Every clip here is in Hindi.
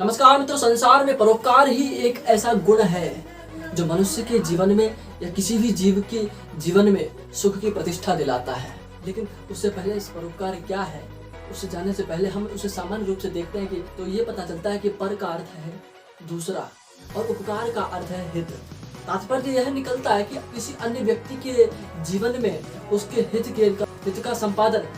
नमस्कार मित्रों, संसार में परोपकार ही एक ऐसा गुण है जो मनुष्य के जीवन में या किसी भी जीव के जीवन में सुख की प्रतिष्ठा दिलाता है। लेकिन उससे पहले इस परोपकार क्या है, उसे जानने से पहले हम उसे सामान्य रूप से देखते हैं कि तो ये पता चलता है कि पर का अर्थ है दूसरा और उपकार का अर्थ है हित। तात्पर्य यह निकलता है कि किसी अन्य व्यक्ति के जीवन में उसके हित का संपादन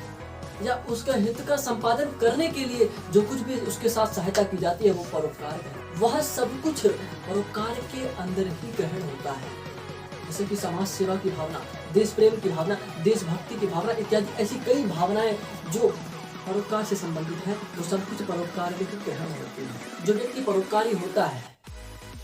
या उसका हित का संपादन करने के लिए जो कुछ भी उसके साथ सहायता की जाती है वो परोपकार है। वह सब कुछ परोपकार के अंदर ही ग्रहण होता है, जैसे कि समाज सेवा की भावना, देश प्रेम की भावना, देशभक्ति की भावना इत्यादि ऐसी कई भावनाएं जो परोपकार से संबंधित है, वो सब कुछ परोपकार में ही ग्रहण होती है। जो व्यक्ति परोपकारी होता है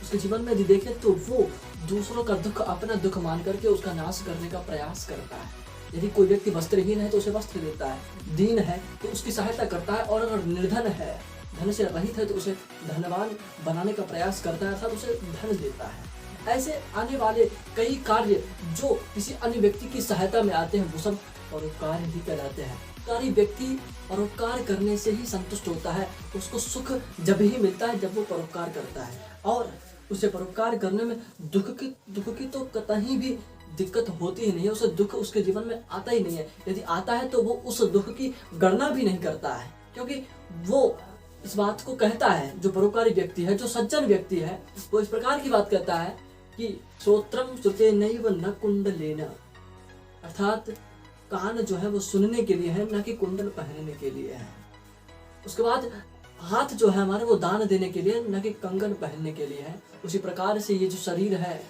उसके जीवन में यदि देखें तो वो दूसरों का दुख अपना दुख मान करके उसका नाश करने का प्रयास करता है। यदि कोई व्यक्ति वस्त्रहीन है तो उसे वस्त्र देता है, दीन है तो उसकी सहायता करता है, और अगर निर्धन है, धन से रहित है तो उसे धनवान बनाने का प्रयास करता है अर्थात उसे धन देता है। ऐसे आने वाले कई कार्य जो किसी अन्य व्यक्ति की सहायता में आते हैं वो सब परोपकार ही कहलाते हैं। परोपकारी व्यक्ति परोपकार करने से ही संतुष्ट होता है, उसको सुख जब ही मिलता है जब वो परोपकार करता है, और उसे परोपकार करने में दुख की तो कतई भी दिक्कत होती ही नहीं है, उसे दुख उसके जीवन में आता ही नहीं है। यदि आता है तो वो उस दुख की गणना भी नहीं करता है, क्योंकि वो इस बात को कहता है, जो परोपकारी व्यक्ति है, जो सज्जन व्यक्ति है, वो इस प्रकार की बात कहता है कि श्रोत्रम श्रुतेनैव न कुंडलेन, अर्थात कान जो है वो सुनने के लिए है, न कि कुंडल पहनने के लिए है। उसके बाद हाथ जो है हमारे वो दान देने के लिए, न कि कंगन पहनने के लिए है। उसी प्रकार से ये जो शरीर है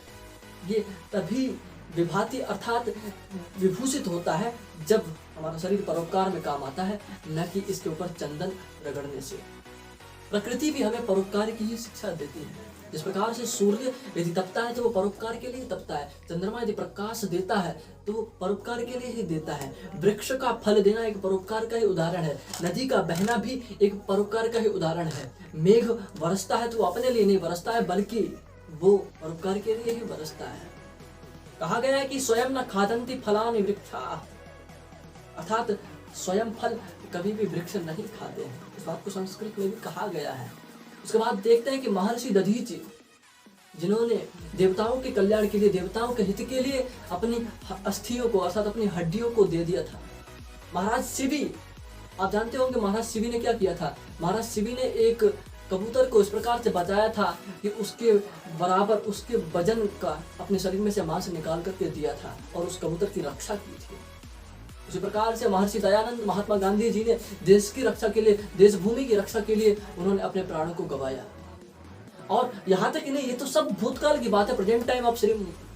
ये तभी विभाति अर्थात विभूषित होता है जब हमारा शरीर परोपकार में काम आता है, न कि इसके ऊपर चंदन रगड़ने से। प्रकृति भी हमें परोपकार की ही शिक्षा देती है। जिस प्रकार से सूर्य यदि तपता है तो वो परोपकार के लिए तपता है, चंद्रमा यदि प्रकाश देता है तो वो परोपकार के लिए ही देता है, वृक्ष का फल देना एक परोपकार का ही उदाहरण है, नदी का बहना भी एक परोपकार का ही उदाहरण है, मेघ बरसता है तो वो अपने लिए नहीं बरसता है बल्कि वो परोपकार के लिए ही बरसता है। कहा गया है कि स्वयं न खादन्ति फलानि वृक्षा, अर्थात स्वयं फल कभी भी वृक्ष नहीं खाते हैं। इस बात को संस्कृत में भी कहा गया है। उसके बाद देखते हैं कि महर्षि दधीचि, जिन्होंने देवताओं के कल्याण के लिए, देवताओं के हित के लिए अपनी अस्थियों को अर्थात अपनी हड्डियों को दे दिया था। महाराज शिवी, आप जानते होंगे महाराज शिवी ने क्या किया था। महाराज शिवी ने एक कबूतर को इस प्रकार से बचाया था कि उसके बराबर उसके वजन का अपने शरीर में से मांस निकाल करके दिया था और उस कबूतर की रक्षा की थी। उसी प्रकार से महर्षि दयानंद, महात्मा गांधी जी ने देश की रक्षा के लिए, देशभूमि की रक्षा के लिए उन्होंने अपने प्राणों को गंवाया। और यहाँ तक कि नहीं, ये तो सब भूतकाल की बात है। प्रेजेंट टाइम आप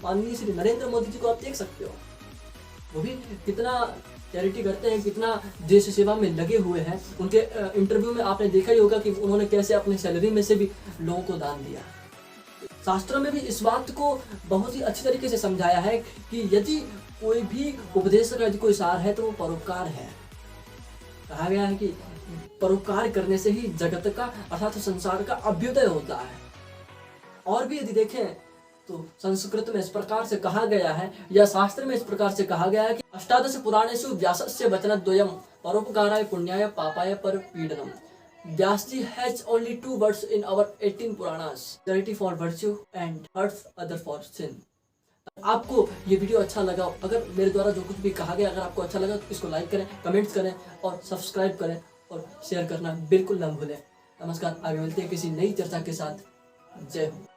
माननीय श्री नरेंद्र मोदी जी को आप देख सकते हो, वो भी कितना चैरिटी करते हैं, कितना देश सेवा में लगे हुए हैं। उनके इंटरव्यू में आपने देखा ही होगा कि उन्होंने कैसे अपने सैलरी में से भी लोगों को दान दिया। शास्त्रों में भी इस बात को बहुत ही अच्छी तरीके से समझाया है कि यदि कोई भी उपदेश का यदि कोई सार है तो वो परोपकार है। कहा गया है कि परोपकार करने से ही जगत का अर्थात संसार का अभ्युदय होता है। और भी यदि देखें तो संस्कृत में इस प्रकार से कहा गया है या शास्त्र में इस प्रकार से कहा गया है कि अष्टादश पुराणेषु व्यासस्य वचनद्वयम् परोपकाराय पुण्याय पापाय परपीडनम्। व्यास जी has only 2 words in our 18 Puranas, charity for virtue and hurts other for sin। आपको ये वीडियो अच्छा लगा, अगर मेरे द्वारा जो कुछ भी कहा गया अगर आपको अच्छा लगा तो इसको लाइक करें, कमेंट्स करें और सब्सक्राइब करें और शेयर करना बिल्कुल न भूलें। नमस्कार, आगे मिलते हैं किसी नई चर्चा के साथ। जय हो।